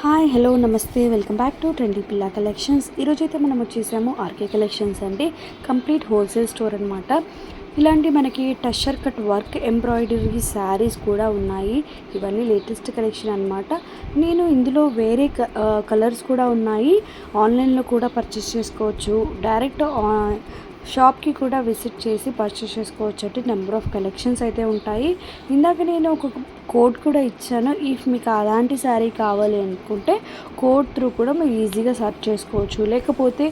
Hi hello నమస్తే welcome back to trendy పిల్లా collections. ఈరోజైతే మనం వచ్చేసాము ఆర్కే కలెక్షన్స్ అండి. కంప్లీట్ హోల్సేల్ స్టోర్ అనమాట. ఇలాంటి మనకి టషర్ కట్ వర్క్ ఎంబ్రాయిడరీ శారీస్ కూడా ఉన్నాయి. ఇవన్నీ లేటెస్ట్ కలెక్షన్ అనమాట. నేను ఇందులో వేరే కలర్స్ కూడా ఉన్నాయి. ఆన్లైన్లో కూడా పర్చేస్ చేసుకోవచ్చు, డైరెక్ట్ షాప్కి కూడా విజిట్ చేసి పర్చేస్ చేసుకోవచ్చు అంటే నెంబర్ ఆఫ్ కలెక్షన్స్ అయితే ఉంటాయి. ఇందాక నేను ఒక కోడ్ కూడా ఇచ్చాను. ఇఫ్ మీకు అలాంటి శారీ కావాలి అనుకుంటే కోడ్ త్రూ కూడా మీరు ఈజీగా సెర్చ్ చేసుకోవచ్చు. లేకపోతే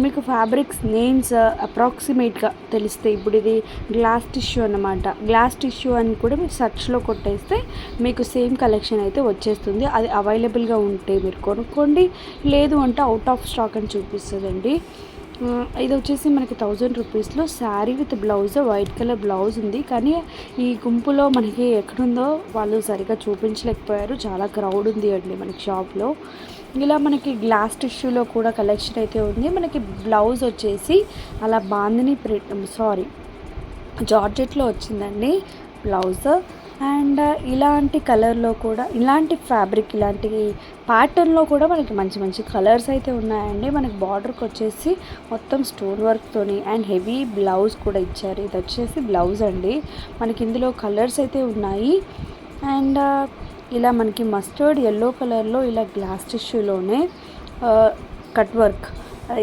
మీకు ఫ్యాబ్రిక్స్ నేమ్స్ అప్రాక్సిమేట్గా తెలిస్తే, ఇప్పుడు ఇది గ్లాస్ టిష్యూ అన్నమాట, గ్లాస్ టిష్యూ అని కూడా మీరు సెర్చ్లో కొట్టేస్తే మీకు సేమ్ కలెక్షన్ అయితే వచ్చేస్తుంది. అది అవైలబుల్గా ఉంటే మీరు కొనుక్కోండి, లేదు అంటే అవుట్ ఆఫ్ స్టాక్ అని చూపిస్తుందండి. ఇది వచ్చేసి మనకి 1000 రూపీస్లో sari with blouse, white colour blouse ఉంది. కానీ ఈ గుంపులో మనకి ఎక్కడుందో వాళ్ళు సరిగా చూపించలేకపోయారు, చాలా క్రౌడ్ ఉంది అండి మనకి షాప్లో. ఇలా మనకి గ్లాస్ టిష్యూలో కూడా కలెక్షన్ అయితే ఉంది. మనకి బ్లౌజ్ వచ్చేసి అలా బాందిని జార్జెట్లో వచ్చిందండి బ్లౌజ్. అండ్ ఇలాంటి కలర్లో కూడా, ఇలాంటి ఫ్యాబ్రిక్, ఇలాంటి ప్యాటర్న్లో కూడా మనకి మంచి మంచి కలర్స్ అయితే ఉన్నాయండి. మనకి బార్డర్కి వచ్చేసి మొత్తం స్టోన్ వర్క్తోని అండ్ హెవీ బ్లౌజ్ కూడా ఇచ్చారు. ఇది వచ్చేసి బ్లౌజ్ అండి. మనకి ఇందులో కలర్స్ అయితే ఉన్నాయి. అండ్ ఇలా మనకి మస్టర్డ్ ఎల్లో కలర్లో ఇలా గ్లాస్ టిష్యూలోనే కట్ వర్క్,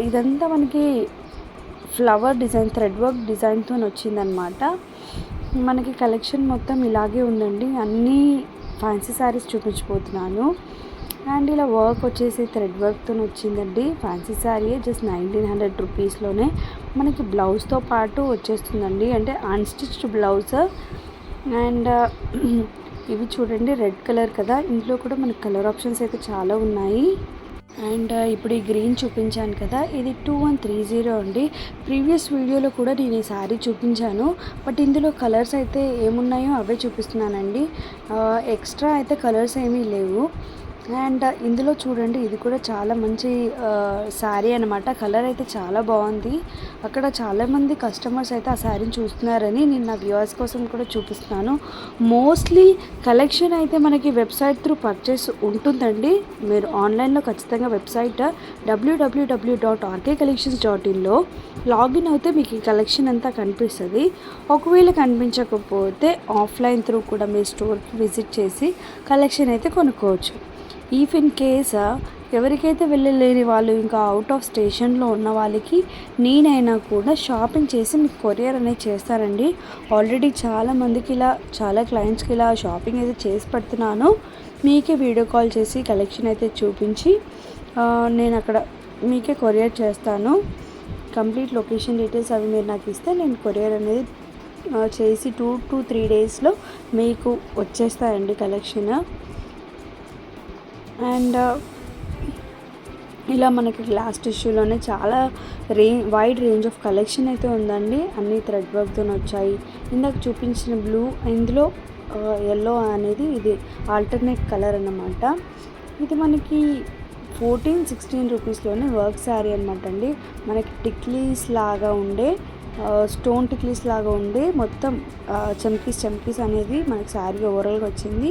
ఇదంతా మనకి ఫ్లవర్ డిజైన్, థ్రెడ్ వర్క్ డిజైన్తో వచ్చిందనమాట. మనకి కలెక్షన్ మొత్తం ఇలాగే ఉందండి. అన్నీ ఫ్యాన్సీ శారీస్ చూపించిపోతున్నాను. అండ్ ఇలా వర్క్ వచ్చేసి థ్రెడ్ వర్క్తో వచ్చిందండి. ఫ్యాన్సీ శారీ జస్ట్ 1900 రూపీస్లోనే మనకి బ్లౌజ్తో పాటు వచ్చేస్తుందండి, అంటే అన్స్టిచ్డ్ బ్లౌజ్. అండ్ ఇవి చూడండి రెడ్ కలర్ కదా, ఇంట్లో కూడా మనకి కలర్ ఆప్షన్స్ అయితే చాలా ఉన్నాయి. అండ్ ఇప్పుడు ఈ గ్రీన్ చూపించాను కదా, ఇది 2130 అండి. ప్రీవియస్ వీడియోలో కూడా నేను ఈ శారీ చూపించాను, బట్ ఇందులో కలర్స్ అయితే ఏమున్నాయో అవే చూపిస్తున్నానండి. ఎక్స్ట్రా అయితే కలర్స్ ఏమీ లేవు. అండ్ ఇందులో చూడండి, ఇది కూడా చాలా మంచి శారీ అనమాట. కలర్ అయితే చాలా బాగుంది. అక్కడ చాలామంది కస్టమర్స్ అయితే ఆ శారీని చూస్తున్నారని నేను నా వ్యూవర్స్ కోసం కూడా చూపిస్తున్నాను. మోస్ట్లీ కలెక్షన్ అయితే మనకి వెబ్సైట్ త్రూ పర్చేస్ ఉంటుందండి. మీరు ఆన్లైన్లో ఖచ్చితంగా వెబ్సైట్ www.rkcollections.inలో లాగిన్ అయితే మీకు ఈ కలెక్షన్ అంతా కనిపిస్తుంది. ఒకవేళ కనిపించకపోతే ఆఫ్లైన్ త్రూ కూడా మీ స్టోర్కి విజిట్ చేసి కలెక్షన్ అయితే కొనుక్కోవచ్చు. ఇఫ్ ఇన్ కేస్ ఎవరికైతే వెళ్ళలేని వాళ్ళు, ఇంకా అవుట్ ఆఫ్ స్టేషన్లో ఉన్న వాళ్ళకి నేనైనా కూడా షాపింగ్ చేసి మీకు కొరియర్ అనేది చేస్తారండి. ఆల్రెడీ చాలామందికి ఇలా, చాలా క్లయింట్స్కి ఇలా షాపింగ్ అయితే చేసి పెడుతున్నాను. మీకే వీడియో కాల్ చేసి కలెక్షన్ అయితే చూపించి నేను అక్కడ మీకే కొరియర్ చేస్తాను. కంప్లీట్ లొకేషన్ డీటెయిల్స్ అవి మీరు నాకు ఇస్తే నేను కొరియర్ అనేది చేసి 2 to 3 డేస్లో మీకు వచ్చేస్తాయండి కలెక్షన్. అండ్ ఇలా మనకి గ్లాస్ టిష్యూలోనే చాలా వైడ్ రేంజ్ ఆఫ్ కలెక్షన్ అయితే ఉందండి. అన్ని థ్రెడ్ వర్క్తో వచ్చాయి. ఇందాక చూపించిన బ్లూ, ఇందులో ఎల్లో అనేది ఇది ఆల్టర్నేట్ కలర్ అన్నమాట. ఇది మనకి 14-16 రూపీస్లోనే వర్క్ శారీ అనమాట అండి. మనకి టిక్లీస్ లాగా ఉండే, స్టోన్ టిక్లీస్ లాగా ఉండే మొత్తం చమ్కీస్ అనేది మనకి శారీ ఓవరాల్గా వచ్చింది.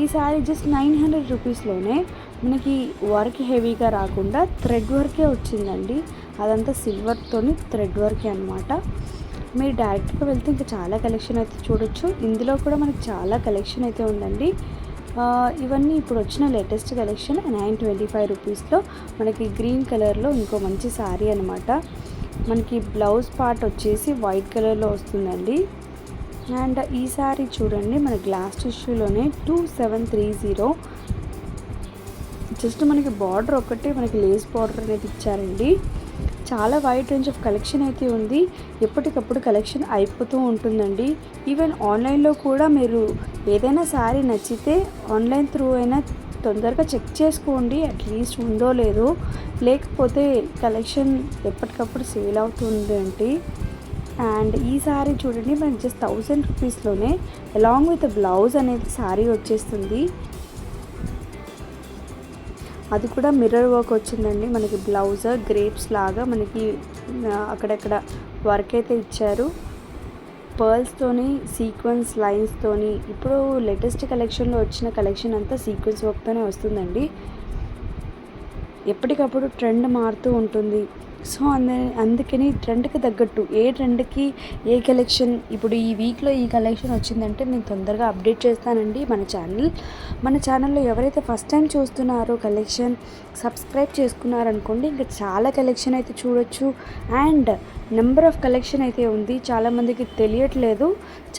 ఈ శారీ జస్ట్ 900 రూపీస్లోనే మనకి వర్క్ హెవీగా రాకుండా థ్రెడ్ వర్కే వచ్చిందండి. అదంతా సిల్వర్తోని థ్రెడ్ వర్కే అనమాట. మీరు డైరెక్ట్గా వెళ్తే ఇంకా చాలా కలెక్షన్ అయితే చూడొచ్చు. ఇందులో కూడా మనకి చాలా కలెక్షన్ అయితే ఉందండి. ఇవన్నీ ఇప్పుడు వచ్చిన లేటెస్ట్ కలెక్షన్. 925 రూపీస్లో మనకి గ్రీన్ కలర్లో ఇంకో మంచి శారీ అనమాట. మనకి బ్లౌజ్ పార్ట్ వచ్చేసి వైట్ కలర్లో వస్తుందండి. అండ్ ఈ శారీ చూడండి, మన గ్లాస్ టిష్యూలోనే 2730. జస్ట్ మనకి బార్డర్ ఒకటి మనకి లేస్ బార్డర్ అనేది ఇచ్చారండి. చాలా వైడ్ రేంజ్ ఆఫ్ కలెక్షన్ అయితే ఉంది. ఎప్పటికప్పుడు కలెక్షన్ అయిపోతూ ఉంటుందండి. ఈవెన్ ఆన్లైన్లో కూడా మీరు ఏదైనా శారీ నచ్చితే ఆన్లైన్ త్రూ అయినా తొందరగా చెక్ చేసుకోండి, అట్లీస్ట్ ఉందో లేదో. లేకపోతే కలెక్షన్ ఎప్పటికప్పుడు సేల్ అవుతుంది ఏంటి. అండ్ ఈ శారీ చూడండి, మనకి జస్ట్ 1000 రూపీస్లోనే అలాంగ్ విత్ బ్లౌజ్ అనేది శారీ వచ్చేస్తుంది. అది కూడా మిర్రర్ వర్క్ వచ్చిందండి. మనకి బ్లౌజ్ గ్రేప్స్ లాగా మనకి అక్కడక్కడ వర్క్ అయితే ఇచ్చారు. పర్ల్స్తోని, సీక్వెన్స్ లైన్స్తోని. ఇప్పుడు లేటెస్ట్ కలెక్షన్లో వచ్చిన కలెక్షన్ అంతా సీక్వెన్స్ వర్క్తోనే వస్తుందండి. ఎప్పటికప్పుడు ట్రెండ్ మారుతూ ఉంటుంది. సో అందుకని ట్రెండ్కి తగ్గట్టు ఏ ట్రెండ్కి ఏ కలెక్షన్ ఇప్పుడు ఈ వీక్లో ఈ కలెక్షన్ వచ్చిందంటే నేను తొందరగా అప్డేట్ చేస్తానండి మన ఛానల్లో ఎవరైతే ఫస్ట్ టైం చూస్తున్నారో కలెక్షన్ సబ్స్క్రైబ్ చేసుకున్నారనుకోండి ఇంకా చాలా కలెక్షన్ అయితే చూడొచ్చు. అండ్ నెంబర్ ఆఫ్ కలెక్షన్ అయితే ఉంది, చాలామందికి తెలియట్లేదు.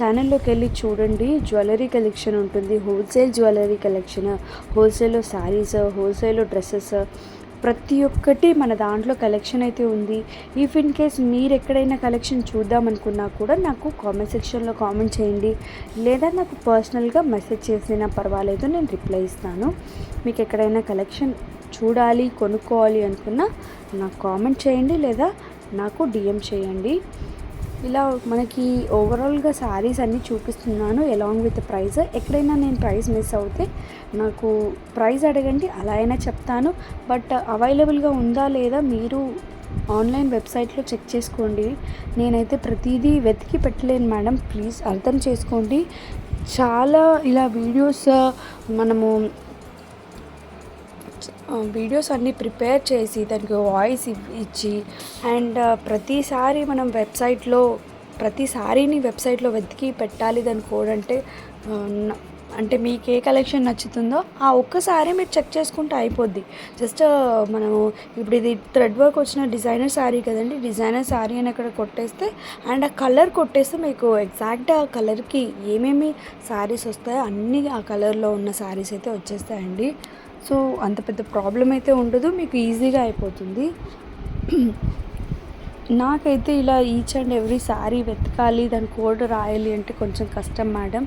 ఛానల్లోకి వెళ్ళి చూడండి, జ్యువెలరీ కలెక్షన్ ఉంటుంది, హోల్సేల్ జ్యువెలరీ కలెక్షన్, హోల్సేల్లో శారీస్, హోల్సేల్లో డ్రెస్సెస్, ప్రతి ఒక్కటి మన దాంట్లో కలెక్షన్ అయితే ఉంది. ఇఫ్ ఇన్ కేస్ మీరు ఎక్కడైనా కలెక్షన్ చూద్దామనుకున్నా కూడా నాకు కామెంట్ సెక్షన్లో కామెంట్ చేయండి, లేదా నాకు పర్సనల్గా మెసేజ్ చేసినా పర్వాలేదు, నేను రిప్లై ఇస్తాను. మీకు ఎక్కడైనా కలెక్షన్ చూడాలి కొనుక్కోవాలి అనుకున్నా నాకు కామెంట్ చేయండి, లేదా నాకు డిఎం చేయండి. ఇలా మనకి ఓవరాల్గా శారీస్ అన్నీ చూపిస్తున్నాను అలాంగ్ విత్ ప్రైస్. ఎక్కడైనా నేను ప్రైస్ మిస్ అవుతే నాకు ప్రైస్ అడగండి, అలా అయినా చెప్తాను. బట్ అవైలబుల్గా ఉందా లేదా మీరు ఆన్లైన్ వెబ్సైట్లో చెక్ చేసుకోండి. నేనైతే ప్రతిదీ వెతికి పెట్టలేను మేడం, ప్లీజ్ అర్థం చేసుకోండి. చాలా ఇలా వీడియోస్ అన్నీ ప్రిపేర్ చేసి దానికి వాయిస్ ఇచ్చి అండ్ ప్రతిసారి మనం ప్రతిసారిని వెబ్సైట్లో వెతికి పెట్టాలి దాని కోడ్ అంటే మీకు ఏ కలెక్షన్ నచ్చుతుందో ఆ ఒక్కసారి మీరు చెక్ చేసుకుంటే అయిపోద్ది. జస్ట్ మనము ఇప్పుడు ఇది థ్రెడ్ వర్క్ వచ్చిన డిజైనర్ శారీ కదండి, డిజైనర్ శారీ అని అక్కడ కొట్టేస్తే అండ్ ఆ కలర్ కొట్టేస్తే మీకు ఎగ్జాక్ట్ ఆ కలర్కి ఏమేమి శారీస్ వస్తాయో అన్నీ ఆ కలర్లో ఉన్న శారీస్ అయితే వచ్చేస్తాయండి. సో అంత పెద్ద ప్రాబ్లం అయితే ఉండదు, మీకు ఈజీగా అయిపోతుంది. నాకైతే ఇలా ఈచ్ అండ్ ఎవ్రీ శారీ వెతకాలి, దాని కోడ్ రాయాలి అంటే కొంచెం కష్టం మేడం.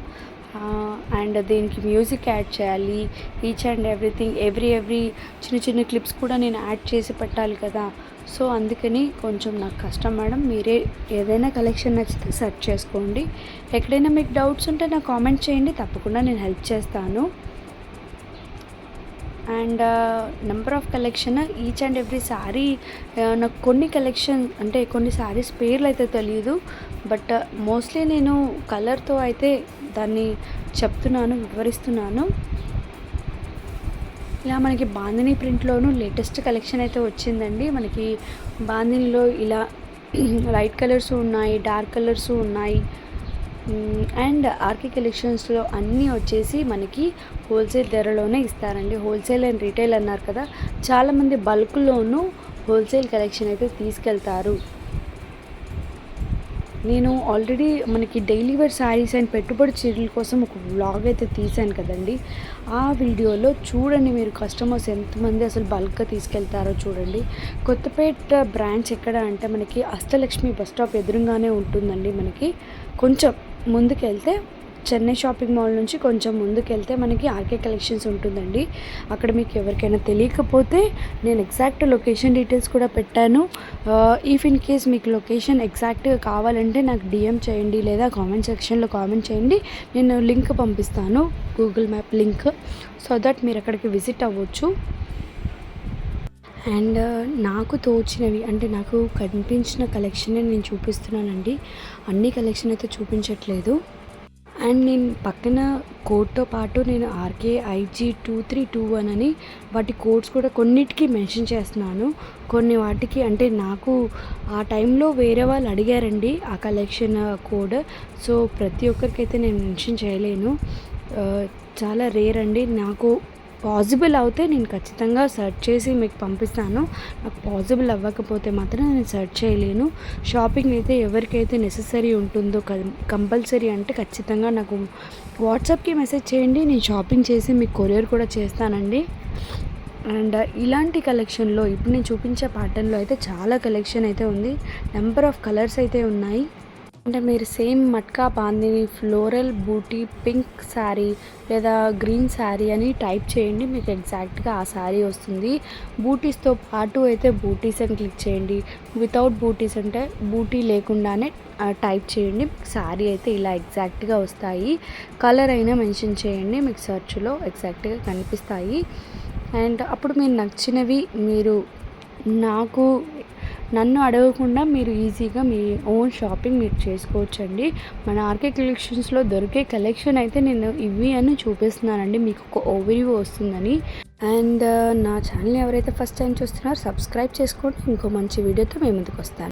అండ్ దీనికి మ్యూజిక్ యాడ్ చేయాలి, ఈచ్ అండ్ ఎవ్రీథింగ్ ఎవ్రీ చిన్న చిన్న క్లిప్స్ కూడా నేను యాడ్ చేసి పెట్టాలి కదా. సో అందుకని కొంచెం నాకు కష్టం మేడం. మీరే ఏదైనా కలెక్షన్ నచ్చితే సెర్చ్ చేసుకోండి. ఎక్కడైనా మీకు డౌట్స్ ఉంటే నాకు కామెంట్ చేయండి, తప్పకుండా నేను హెల్ప్ చేస్తాను. And number of collection each and every sari నాకు కొన్ని శారీస్ పేర్లు అయితే తెలియదు, బట్ మోస్ట్లీ నేను కలర్తో అయితే దాన్ని వివరిస్తున్నాను. ఇలా మనకి బాందిని ప్రింట్లోనూ లేటెస్ట్ కలెక్షన్ అయితే వచ్చిందండి. మనకి బాందినిలో ఇలా లైట్ కలర్స్ ఉన్నాయి, డార్క్ కలర్స్ ఉన్నాయి. అండ్ ఆర్కే కలెక్షన్స్లో అన్నీ వచ్చేసి మనకి హోల్సేల్ ధరలోనే ఇస్తారండి. హోల్సేల్ అండ్ రీటైల్ అన్నారు కదా, చాలామంది బల్క్లోనూ హోల్సేల్ కలెక్షన్ అయితే తీసుకెళ్తారు. నేను ఆల్రెడీ మనకి డైలీ వేర్ శారీస్ అండ్ పెట్టుబడి చీరల కోసం ఒక వ్లాగ్ అయితే తీశాను కదండి. ఆ వీడియోలో చూడండి, మీరు కస్టమర్స్ ఎంతమంది అసలు బల్క్గా తీసుకెళ్తారో చూడండి. కొత్తపేట బ్రాంచ్ ఎక్కడ అంటే మనకి అష్టలక్ష్మి బస్ స్టాప్ ఎదురుగానే ఉంటుందండి. మనకి కొంచెం ముందుకెళ్తే చెన్నై షాపింగ్ మాల్ నుంచి కొంచెం ముందుకెళ్తే మనకి ఆర్కే కలెక్షన్స్ ఉంటుందండి. అక్కడ మీకు ఎవరికైనా తెలియకపోతే నేను ఎగ్జాక్ట్ లొకేషన్ డీటెయిల్స్ కూడా పెట్టాను. ఇఫ్ ఇన్ కేస్ మీకు లొకేషన్ ఎగ్జాక్ట్గా కావాలంటే నాకు డిఎం చేయండి, లేదా కామెంట్ సెక్షన్లో కామెంట్ చేయండి. నేను లింక్ పంపిస్తాను, Google map link, so that మీరు అక్కడికి విజిట్ అవ్వచ్చు. అండ్ నాకు తోచినవి అంటే నాకు కనిపించిన కలెక్షన్ నేను చూపిస్తున్నానండి. అన్ని కలెక్షన్ అయితే చూపించట్లేదు. అండ్ నేను పక్కన కోడ్తో పాటు నేను ఆర్కే IG2321 అని వాటి కోడ్స్ కూడా కొన్నిటికి మెన్షన్ చేస్తున్నాను. కొన్ని వాటికి అంటే నాకు ఆ టైంలో వేరే వాళ్ళు అడిగారండి ఆ కలెక్షన్ కోడ్, సో ప్రతి ఒక్కరికైతే నేను మెన్షన్ చేయలేను. చాలా రేర్ అండి. నాకు పాసిబుల్ అవుతే నేను ఖచ్చితంగా సెర్చ్ చేసి మీకు పంపిస్తాను. నాకు పాసిబుల్ అవ్వకపోతే మాత్రం నేను సెర్చ్ చేయలేను. షాపింగ్ అయితే ఎవరికైతే నెససరీ ఉంటుందో కంపల్సరీ అంటే ఖచ్చితంగా నాకు వాట్సాప్కి మెసేజ్ చేయండి, నేను షాపింగ్ చేసి మీకు కొరియర్ కూడా చేస్తానండి. అండ్ ఇలాంటి కలెక్షన్లో ఇప్పుడు నేను చూపించే ప్యాటర్న్లో అయితే చాలా కలెక్షన్ అయితే ఉంది. నెంబర్ ఆఫ్ కలర్స్ అయితే ఉన్నాయి. అంటే మీరు సేమ్ మట్కా బాందిని ఫ్లోరల్ బూటీ పింక్ శారీ లేదా గ్రీన్ శారీ అని టైప్ చేయండి, మీకు ఎగ్జాక్ట్గా ఆ శారీ వస్తుంది. బూటీస్తో పాటు అయితే బూటీస్ అని క్లిక్ చేయండి, వితౌట్ బూటీస్ అంటే బూటీ లేకుండానే టైప్ చేయండి, మీకు శారీ అయితే ఇలా ఎగ్జాక్ట్గా వస్తాయి. కలర్ అయినా మెన్షన్ చేయండి, మీకు సెర్చ్లో ఎగ్జాక్ట్గా కనిపిస్తాయి. అండ్ అప్పుడు మీరు నచ్చినవి మీరు నాకు నన్ను అడగకుండా మీరు ఈజీగా మీ ఓన్ షాపింగ్ మీరు చేసుకోవచ్చండి. మన ఆర్కే కలెక్షన్స్లో దొరికే కలెక్షన్ అయితే నేను ఇవి అని చూపిస్తున్నానండి, మీకు ఒక ఓవర్వ్యూ వస్తుందని. అండ్ నా ఛానల్ ఎవరైతే ఫస్ట్ టైం చూస్తున్నారో సబ్స్క్రైబ్ చేసుకోండి. ఇంకో మంచి వీడియోతో మేము ముందుకు వస్తాను.